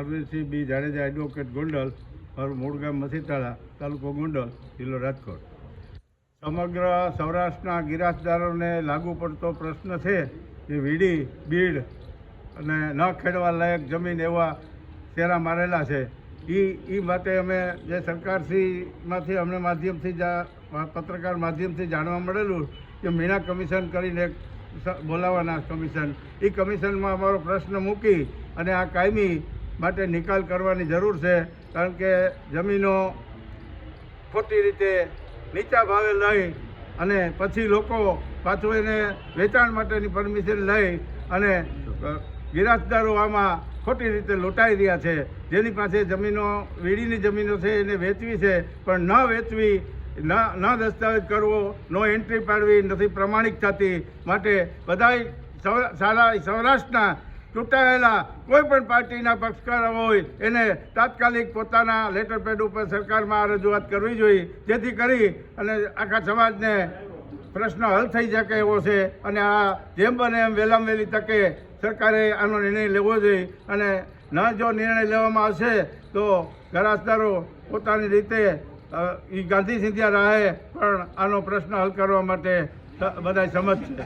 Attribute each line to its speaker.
Speaker 1: પરવીરસિંહ બી Jadeja advocate Gondal, મારું મૂળ ગામ મસીતાળા, તાલુકો ગોંડલ, જિલ્લો રાજકોટ. સમગ્ર સૌરાષ્ટ્રના ગિરાસદારોને લાગુ પડતો પ્રશ્ન છે કે વીડી, બીડ અને ન ખેડવા લાયક જમીન એવા શેરા મારેલા છે. એ માટે અમે જે સરકારશ્રીમાંથી અમને માધ્યમથી પત્રકાર માધ્યમથી જાણવા મળેલું કે મીણા કમિશન કરીને બોલાવવાના કમિશન, એ કમિશનમાં અમારો પ્રશ્ન મૂકી અને આ કાયમી માટે નિકાલ કરવાની જરૂર છે. કારણ કે જમીનો ખોટી રીતે નીચા ભાવે લઈ અને પછી લોકો પાછું એને વેચાણ માટેની પરમિશન લઈ અને ગિરાસદારો આમાં ખોટી રીતે લૂંટાઈ રહ્યા છે. જેની પાસે જમીનો, વીડીની જમીનો છે એને વેચવી છે, પણ ન વેચવી, ન દસ્તાવેજ કરવો, નો એન્ટ્રી પાડવી નથી પ્રમાણિક થતી. માટે બધાય સારા સૌરાષ્ટ્રના ચૂંટાયેલા કોઈ પણ પાર્ટીના પક્ષકાર હોય એને તાત્કાલિક પોતાના લેટર પેડ ઉપર સરકારમાં આ રજૂઆત કરવી જોઈએ, જેથી કરી અને આખા સમાજને પ્રશ્ન હલ થઈ શકે એવો છે. અને આ જેમ બને એમ વહેલામાં વહેલી તકે સરકારે આનો નિર્ણય લેવો જોઈએ. અને જો નિર્ણય લેવામાં આવશે તો ગરાસદારો પોતાની રીતે એ ગાંધી સિંધિયા રાહે પણ આનો પ્રશ્ન હલ કરવા માટે બધા સમજ છે.